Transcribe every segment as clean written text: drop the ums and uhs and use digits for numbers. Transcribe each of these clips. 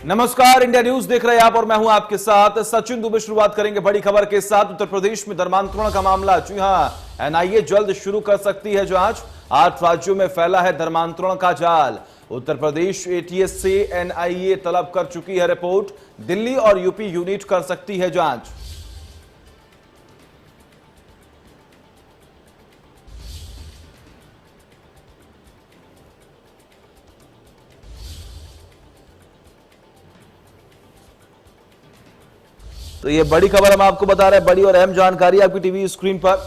नमस्कार, India news देख रहे हैं आप और मैं हूं आपके साथ सचिन दुबे। शुरुआत करेंगे बड़ी खबर के साथ। उत्तर प्रदेश में धर्मांतरण का मामला। जी हां, एनआईए जल्द शुरू कर सकती है जांच। 8 राज्यों में फैला है धर्मांतरण का जाल। उत्तर प्रदेश एटीएस से एनआईए तलब कर चुकी है रिपोर्ट। दिल्ली और यूपी यूनिट कर सकती है जांच। तो ये बड़ी खबर हम आपको बता रहे हैं, बड़ी और अहम जानकारी आपकी टीवी स्क्रीन पर।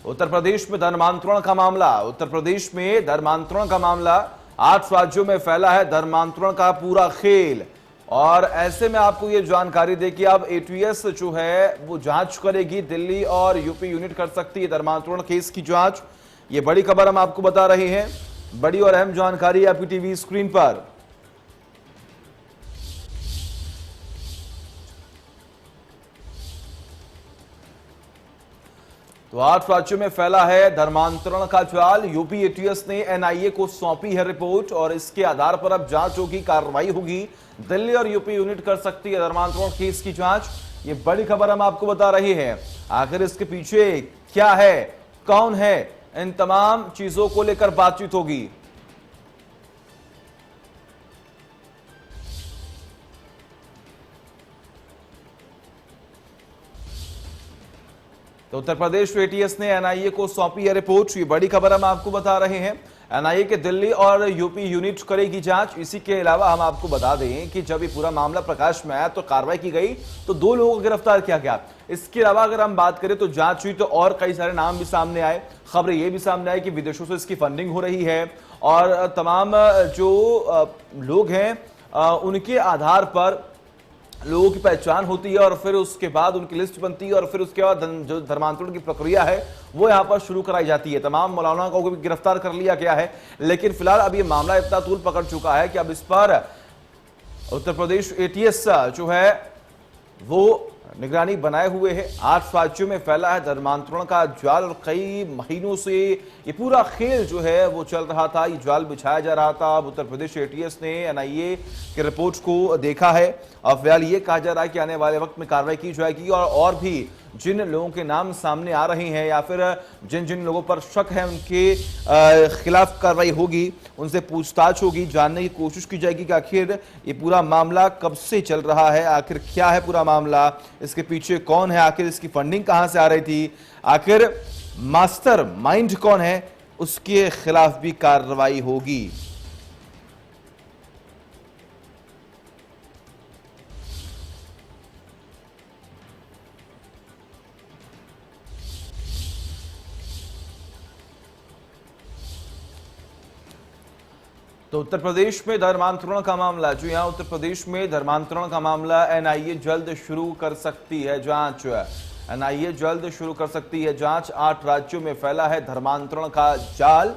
उत्तर प्रदेश में धर्मांतरण का मामला। उत्तर प्रदेश में धर्मांतरण का मामला। 8 राज्यों में फैला है धर्मांतरण का पूरा खेल। और ऐसे में आपको यह जानकारी दे कि अब एटीएस जो है वो जांच करेगी। दिल्ली और यूपी यूनिट कर सकती है धर्मांतरण केस की जांच। ये बड़ी खबर हम आपको बता रहे हैं, बड़ी और अहम जानकारी आपकी टीवी स्क्रीन पर। तो 8 राज्यों में फैला है धर्मांतरण का जाल। यूपी एटीएस ने एनआईए को सौंपी है रिपोर्ट और इसके आधार पर अब जांच होगी, कार्रवाई होगी। दिल्ली और यूपी यूनिट कर सकती है धर्मांतरण केस की जांच। ये बड़ी खबर हम आपको बता रहे हैं। आखिर इसके पीछे क्या है, कौन है, इन तमाम चीजों को लेकर बातचीत होगी। तो उत्तर प्रदेश एटीएस ने एनआईए को सौंपी है रिपोर्ट। ये बड़ी खबर हम आपको बता रहे हैं। एनआईए के दिल्ली और यूपी यूनिट करेगी जांच। इसी के अलावा हम आपको बता दें कि जब ये पूरा मामला प्रकाश में आया तो कार्रवाई की गई, तो 2 लोगों को गिरफ्तार किया गया। इसके अलावा अगर हम बात करें तो जांच हुई तो और कई सारे नाम भी सामने आए। खबरें ये भी सामने आई कि विदेशों से इसकी फंडिंग हो रही है और तमाम जो लोग हैं उनके आधार पर लोगों की पहचान होती है और फिर उसके बाद उनकी लिस्ट बनती है और फिर उसके बाद जो धर्मांतरण की प्रक्रिया है वो यहां पर शुरू कराई जाती है। तमाम मौलाना को भी गिरफ्तार कर लिया गया है, लेकिन फिलहाल अब ये मामला इतना तूल पकड़ चुका है कि अब इस पर उत्तर प्रदेश एटीएस जो है वो निगरानी बनाए हुए है। 8 राज्यों में फैला है धर्मांतरण का जाल और कई महीनों से ये पूरा खेल जो है वो चल रहा था, ये जाल बिछाया जा रहा था। अब उत्तर प्रदेश एटीएस ने एनआईए के रिपोर्ट को देखा है और फिलहाल ये कहा जा रहा है कि आने वाले वक्त में कार्रवाई की जाएगी और भी जिन लोगों के नाम सामने आ रहे हैं या फिर जिन जिन लोगों पर शक है उनके खिलाफ कार्रवाई होगी, उनसे पूछताछ होगी, जानने की कोशिश की जाएगी कि आखिर ये पूरा मामला कब से चल रहा है, आखिर क्या है पूरा मामला, इसके पीछे कौन है, आखिर इसकी फंडिंग कहां से आ रही थी, आखिर मास्टर माइंड कौन है, उसके खिलाफ भी कार्रवाई होगी। तो उत्तर प्रदेश में धर्मांतरण का मामला। जो यहां उत्तर प्रदेश में धर्मांतरण का मामला, एनआईए जल्द शुरू कर सकती है जांच। एनआईए जल्द शुरू कर सकती है जांच। 8 राज्यों में फैला है धर्मांतरण का जाल।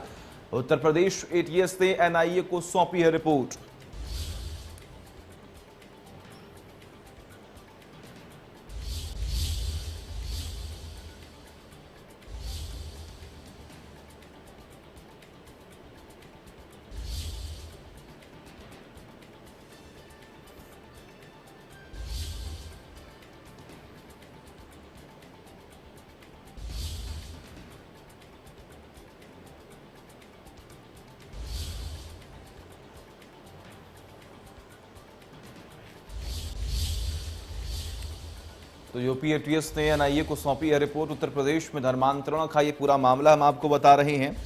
उत्तर प्रदेश एटीएस ने एनआईए को सौंपी है रिपोर्ट। तो यूपी एटीएस ने एनआईए को सौंपी है रिपोर्ट। उत्तर प्रदेश में धर्मांतरण का ये पूरा मामला हम आपको बता रहे हैं,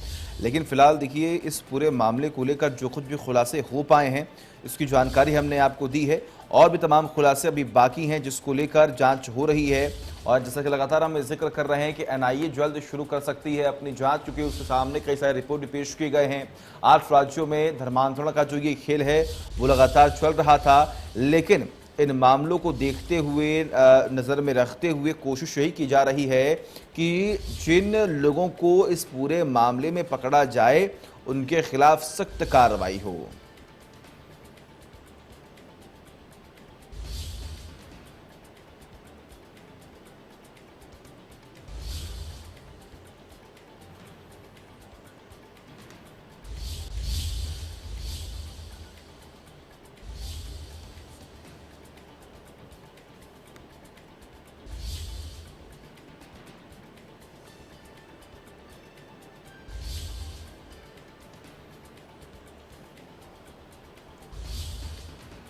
लेकिन फिलहाल देखिए इस पूरे मामले को लेकर जो कुछ भी खुलासे हो पाए हैं इसकी जानकारी हमने आपको दी है और भी तमाम खुलासे अभी बाकी हैं जिसको लेकर जांच हो रही है। और जैसा कि लगातार हम जिक्र कर रहे हैं कि एनआईए जल्द शुरू कर सकती है अपनी जांच, क्योंकि उसके सामने कई सारे रिपोर्ट भी पेश किए गए हैं। 8 राज्यों में धर्मांतरण का जो ये खेल है वो लगातार चल रहा था, लेकिन इन मामलों को देखते हुए नज़र में रखते हुए कोशिश यही की जा रही है कि जिन लोगों को इस पूरे मामले में पकड़ा जाए उनके खिलाफ सख्त कार्रवाई हो।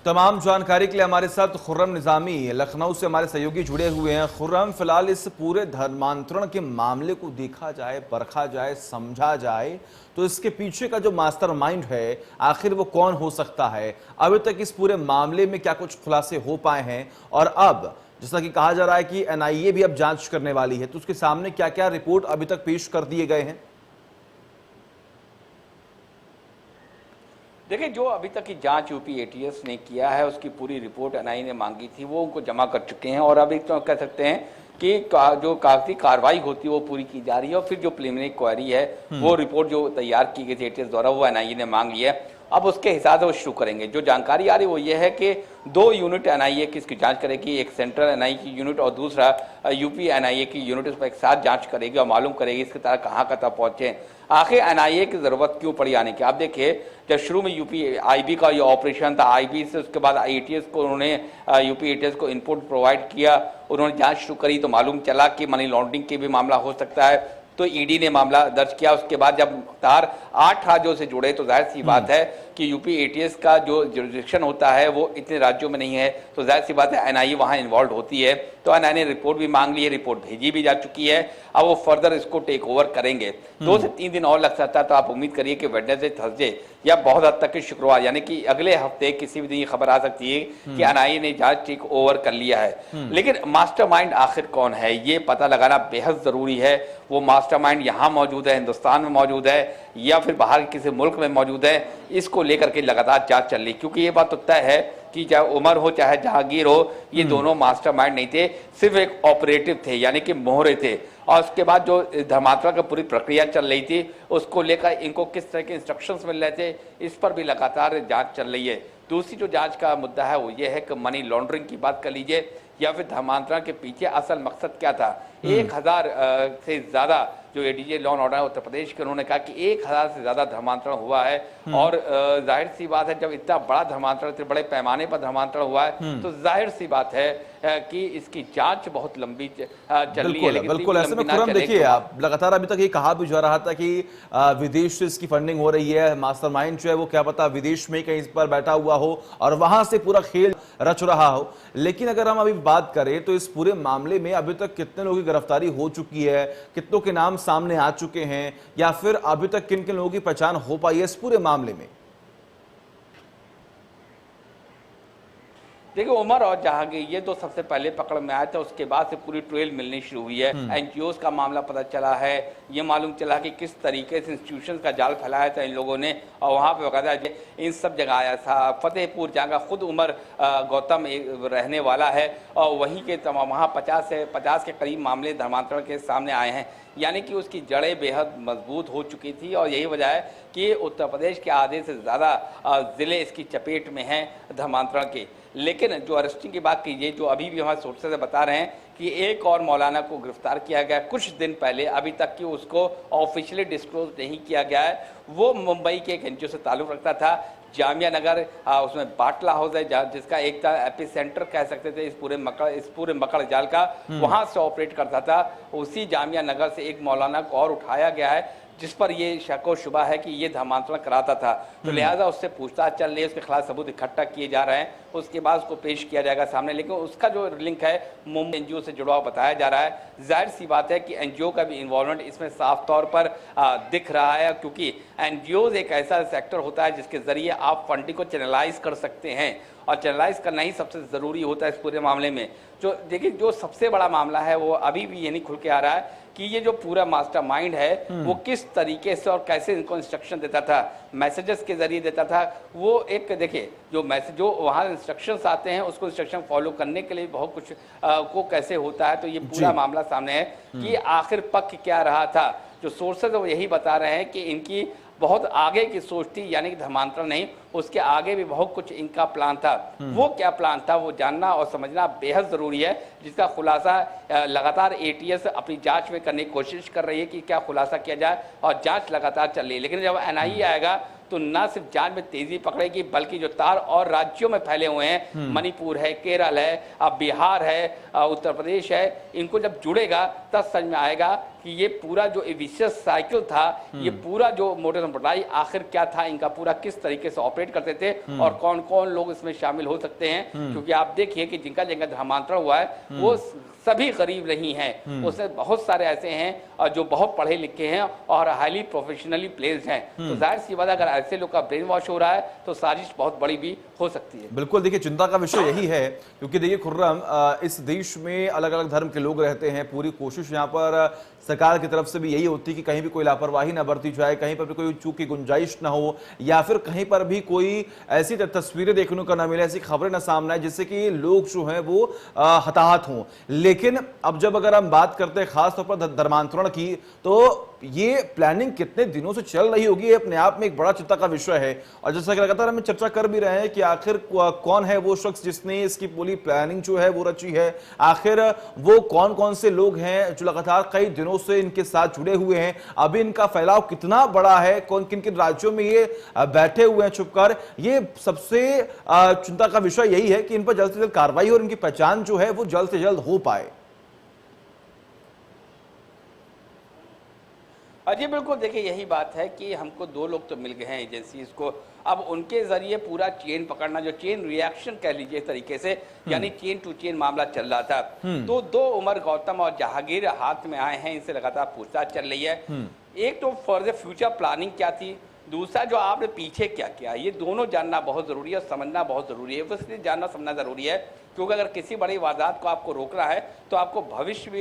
तमाम जानकारी के लिए हमारे साथ खुर्रम निजामी लखनऊ से हमारे सहयोगी जुड़े हुए हैं। खुर्रम, फिलहाल इस पूरे धर्मांतरण के मामले को देखा जाए, परखा जाए, समझा जाए तो इसके पीछे का जो मास्टरमाइंड है आखिर वो कौन हो सकता है? अभी तक इस पूरे मामले में क्या कुछ खुलासे हो पाए हैं? और अब जैसा कि कहा जा रहा है कि एनआईए भी अब जांच करने वाली है, तो उसके सामने क्या क्या रिपोर्ट अभी तक पेश कर दिए गए हैं? देखिए, जो अभी तक की जांच यूपी एटीएस ने किया है उसकी पूरी रिपोर्ट एनआईए ने मांगी थी, वो उनको जमा कर चुके हैं। और अभी तो कह सकते हैं कि जो कागजी कार्रवाई होती है वो पूरी की जा रही है। और फिर जो प्रिलिमिनरी क्वेरी है वो रिपोर्ट जो तैयार की गई थी एटीएस द्वारा, वो एनआईए ने मांग लिया है। अब उसके हिसाब से वो शुरू करेंगे। जो जानकारी आ रही है वो ये है कि 2 यूनिट एनआईए की इसकी जांच करेगी, एक सेंट्रल एनआईए की यूनिट और दूसरा यूपी एनआईए की यूनिट, उस पर एक साथ जांच करेगी और मालूम करेगी इसके तरह कहाँ तक पहुंचे, आखिर एनआईए की जरूरत क्यों पड़ी आने की। आप देखिए, जब शुरू में यूपी आईबी का ये ऑपरेशन था, आईबी से उसके बाद एटीएस को उन्होंने यूपी एटीएस को इनपुट प्रोवाइड किया, उन्होंने जांच शुरू करी तो मालूम चला कि मनी लॉन्ड्रिंग के भी मामला हो सकता है, तो ईडी ने मामला दर्ज किया। उसके बाद जब तार 8 राज्यों से जुड़े तो जाहिर सी बात है कि यूपी एटीएस का जो जुरिडिक्शन होता है वो इतने राज्यों में नहीं है, तो जाहिर सी बात है एनआईए वहां इन्वॉल्व होती है। तो एनआईए ने रिपोर्ट भी मांग ली है, रिपोर्ट भेजी भी जा चुकी है। अब वो फर्दर इसको टेक ओवर करेंगे। 2 से 3 दिन और लग सकता है, तो आप उम्मीद करिए कि वेडनेसडे, थर्सडे या बहुत हद तक कि शुक्रवार यानी कि अगले हफ्ते किसी भी दिन ये खबर आ सकती है कि एनआईए ने जांच टेक ओवर कर लिया है। लेकिन मास्टरमाइंड आखिर कौन है ये पता लगाना बेहद जरूरी है। वो मास्टरमाइंड यहाँ मौजूद है, हिंदुस्तान में मौजूद है या फिर बाहर किसी मुल्क में मौजूद है, इसको लेकर के लगातार जांच चल रही। क्योंकि ये बात तो तय है कि चाहे उमर हो चाहे जहांगीर हो, ये दोनों मास्टरमाइंड नहीं थे, सिर्फ एक ऑपरेटिव थे यानी कि मोहरे थे। और उसके बाद जो धर्मांतरण की पूरी प्रक्रिया चल रही थी उसको लेकर इनको किस तरह के इंस्ट्रक्शंस मिल रहे थे, इस पर भी लगातार जांच चल रही है। दूसरी जो जांच का मुद्दा है वो ये है कि मनी लॉन्ड्रिंग की बात कर लीजिए या फिर धर्मांतरण के पीछे असल मकसद क्या था। 1000 से ज्यादा जो एडीजे लॉ एंड ऑर्डर है उत्तर प्रदेश के, उन्होंने कहा कि 1000 से ज्यादा धर्मांतरण हुआ है। और जाहिर सी बात है जब इतना बड़ा धर्मांतरण, इतने बड़े पैमाने पर धर्मांतरण हुआ है तो जाहिर सी बात है कि इसकी जांच बहुत लंबी चल रही है। बिल्कुल ऐसे में खुर्रम देखिए, आप लगातार अभी तक ये कहा भी जा रहा था कि विदेश से इसकी फंडिंग हो रही है, मास्टरमाइंड जो है वो क्या पता विदेश में कहीं पर बैठा हुआ हो और वहां से पूरा खेल रच रहा हो। लेकिन अगर हम अभी बात करें तो इस पूरे मामले में अभी तक कितने लोगों की गिरफ्तारी हो चुकी है, कितनों के नाम सामने आ चुके हैं, या फिर अभी तक किन किन लोगों की पहचान हो पाई है इस पूरे मामले में? देखिए, उमर और जहांगीर ये तो सबसे पहले पकड़ में आया था, उसके बाद से पूरी ट्रेल मिलनी शुरू हुई है। एनजीओज का मामला पता चला है, ये मालूम चला कि किस तरीके से इंस्टीट्यूशंस का जाल फैलाया था इन लोगों ने और वहाँ पे बकायदा इन सब जगह आया था। फतेहपुर जहाँ का खुद उमर गौतम रहने वाला है और वहीं के तमाम वहाँ 50 के करीब मामले धर्मांतरण के सामने आए हैं, यानी कि उसकी जड़ें बेहद मजबूत हो चुकी थी। और यही वजह है कि उत्तर प्रदेश के आधे से ज़्यादा ज़िले इसकी चपेट में हैं धर्मांतरण के। लेकिन जो अरेस्टिंग की बात कीजिए, जो अभी भी हमारे सोर्सेज से बता रहे हैं कि एक और मौलाना को गिरफ्तार किया गया कुछ दिन पहले, अभी तक कि उसको ऑफिशियली डिस्क्लोज नहीं किया गया है। वो मुंबई के एक एनजीओ से ताल्लुक़ रखता था, जामिया नगर, उसमें बाटला हाउस है जिसका एक था एपी सेंटर कह सकते थे इस पूरे मकड़ जाल का, वहां से ऑपरेट करता था। उसी जामिया नगर से एक मौलाना को और उठाया गया है जिस पर ये शक और शुबा है कि ये धर्मांतरण कराता था। तो लिहाजा उससे पूछताछ चल रही है, उसके खिलाफ सबूत इकट्ठा किए जा रहे हैं, उसके बाद उसको पेश किया जाएगा सामने। लेकिन उसका जो लिंक है मुंबई एनजीओ से जुड़ा हुआ बताया जा रहा है। जाहिर सी बात है कि एनजीओ का भी इन्वॉल्वमेंट इसमें साफ तौर पर दिख रहा है, क्योंकि एनजीओ एक ऐसा सेक्टर होता है जिसके जरिए आप फंडिंग को चैनलाइज कर सकते हैं और चैनलाइज करना ही सबसे ज़रूरी होता है इस पूरे मामले में। जो देखिए, जो सबसे बड़ा मामला है वो अभी भी ये नहीं खुल के आ रहा है कि ये जो पूरा मास्टरमाइंड है वो किस तरीके से और कैसे इनको इंस्ट्रक्शन देता था, मैसेजेस के जरिए देता था। वो एक देखिए, जो मैसेज जो वहाँ इंस्ट्रक्शंस आते हैं उसको इंस्ट्रक्शन फॉलो करने के लिए बहुत कुछ को कैसे होता है। तो ये पूरा मामला सामने है कि आखिर पक्ष क्या रहा था। जो सोर्सेज वो यही बता रहे हैं कि इनकी बहुत आगे की सोच थी, यानी कि धर्मांतरण नहीं, उसके आगे भी बहुत कुछ इनका प्लान था। वो क्या प्लान था वो जानना और समझना बेहद जरूरी है, जिसका खुलासा लगातार एटीएस अपनी जांच में करने की कोशिश कर रही है कि क्या खुलासा किया जाए, और जांच लगातार चल रही है। लेकिन जब एनआईए आएगा तो न सिर्फ जांच में तेजी पकड़ेगी, बल्कि जो तार और राज्यों में फैले हुए हैं, मणिपुर है, केरल है, अब बिहार है, उत्तर प्रदेश है, इनको जब जुड़ेगा तब समझ में आएगा कि ये पूरा जो विशियस साइकिल था, ये पूरा जो मोटर्स एंड प्रॉपर्टी आखिर क्या था, इनका पूरा किस तरीके से ऑपरेट करते थे और कौन कौन लोग इसमें शामिल हो सकते हैं। क्योंकि आप देखिए कि जिनका जिनका धर्मांतरण हुआ है वो सभी गरीब नहीं हैं, उसमें बहुत सारे ऐसे हैं जो बहुत पढ़े लिखे हैं और हाईली प्रोफेशनली प्लेस्ड हैं। तो जाहिर सी बात है अगर ऐसे लोग का ब्रेन वॉश हो रहा है तो साजिश बहुत बड़ी भी हो सकती है। बिल्कुल, देखिए चिंता का विषय यही है क्योंकि देखिए खुर्रम, इस देश में अलग अलग धर्म के लोग रहते हैं। पूरी कोशिश यहाँ पर सरकार की तरफ से भी यही होती है कि कहीं भी कोई लापरवाही ना बरती जाए, कहीं पर भी कोई चूक की गुंजाइश ना हो, या फिर कहीं पर भी कोई ऐसी तस्वीरें देखने को ना मिले, ऐसी खबरें ना सामने आए जिससे कि लोग जो हैं वो हताहत हों। लेकिन अब जब अगर हम बात करते हैं खासतौर पर धर्मांतरण की, तो ये प्लानिंग कितने दिनों से चल रही होगी, ये अपने आप में एक बड़ा चिंता का विषय है। और जैसा कि लगातार हम चर्चा कर भी रहे हैं कि आखिर कौन है वो शख्स जिसने इसकी पूरी प्लानिंग जो है वो रची है, आखिर वो कौन कौन से लोग हैं जो लगातार कई दिनों से इनके साथ जुड़े हुए हैं, अभी इनका फैलाव कितना बड़ा है, कौन किन किन राज्यों में ये बैठे हुए हैं छुपकर। ये सबसे चिंता का विषय यही है कि इन पर जल्द से जल्द कार्रवाई और इनकी पहचान जो है वो जल्द से जल्द हो पाए। जी बिल्कुल, देखिए यही बात है कि हमको 2 लोग तो मिल गए हैं एजेंसीज को, अब उनके जरिए पूरा चेन पकड़ना, जो चेन रिएक्शन कह लीजिए इस तरीके से, यानी चेन टू चेन मामला चल रहा था। तो 2 उमर गौतम और जहांगीर हाथ में आए हैं, इनसे लगातार पूछताछ चल रही है। एक तो फॉर द फ्यूचर प्लानिंग क्या थी, दूसरा जो आपने पीछे क्या किया, ये दोनों जानना बहुत जरूरी है और समझना बहुत जरूरी है। इसलिए जानना समझना जरूरी है क्योंकि अगर किसी बड़ी वारदात को आपको रोकना है तो आपको भविष्य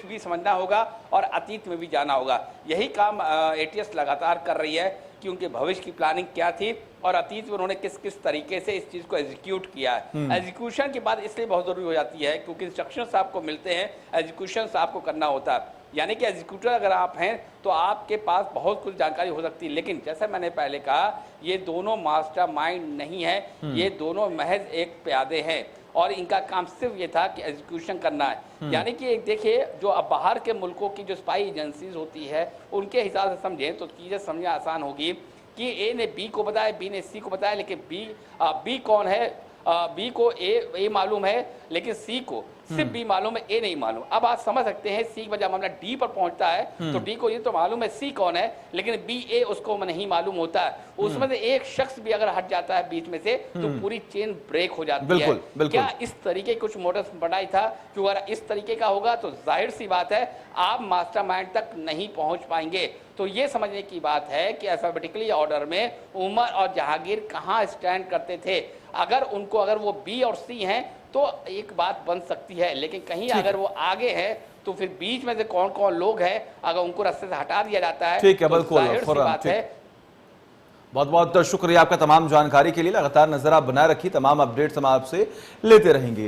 भी समझना होगा और अतीत में भी जाना होगा। यही काम एटीएस लगातार कर रही है कि उनके भविष्य की प्लानिंग क्या थी और अतीत में उन्होंने किस किस तरीके से इस चीज को एग्जीक्यूट किया है। एग्जीक्यूशन की बात इसलिए बहुत जरूरी हो जाती है क्योंकि इंस्ट्रक्शंस आपको मिलते हैं, एग्जीक्यूशंस आपको करना होता है। यानी कि एग्जीक्यूटर अगर आप हैं तो आपके पास बहुत कुछ जानकारी हो सकती है, लेकिन जैसा मैंने पहले कहा ये दोनों मास्टरमाइंड नहीं है, ये दोनों महज एक प्यादे हैं और इनका काम सिर्फ ये था कि एग्जीक्यूशन करना है। यानी कि देखिए जो अब बाहर के मुल्कों की जो स्पाई एजेंसीज होती है उनके हिसाब से समझें तो चीज़ें समझना आसान होगी कि ए ने बी को बताया, बी ने सी को बताया, लेकिन बी कौन है, बी को ए मालूम है लेकिन सी को सिर्फ बी मालूम है, ए नहीं मालूम। अब आप समझ सकते हैं सी जब मामला डी पर पहुंचता है तो डी को ये तो मालूम है सी कौन है, लेकिन बी ए उसको नहीं मालूम होता है। उसमें से एक शख्स भी अगर हट जाता है बीच में से तो पूरी चेन ब्रेक हो जाती है। क्या इस तरीके कुछ मोटर्स बढ़ाई था कि अगर इस तरीके का होगा तो जाहिर सी बात है आप मास्टरमाइंड तक नहीं पहुंच पाएंगे। तो ये समझने की बात है कि अल्फाबेटिकली ऑर्डर में उमर और जहांगीर कहाँ स्टैंड करते थे। अगर वो बी और सी हैं तो एक बात बन सकती है, लेकिन कहीं अगर वो आगे है तो फिर बीच में से कौन कौन लोग हैं अगर उनको रास्ते से हटा दिया जाता है ठीक है, तो जाहिर सी बात है। बहुत बहुत शुक्रिया आपका तमाम जानकारी के लिए। लगातार नजर आप बनाए रखिए, तमाम अपडेट्स हम आपसे लेते रहेंगे।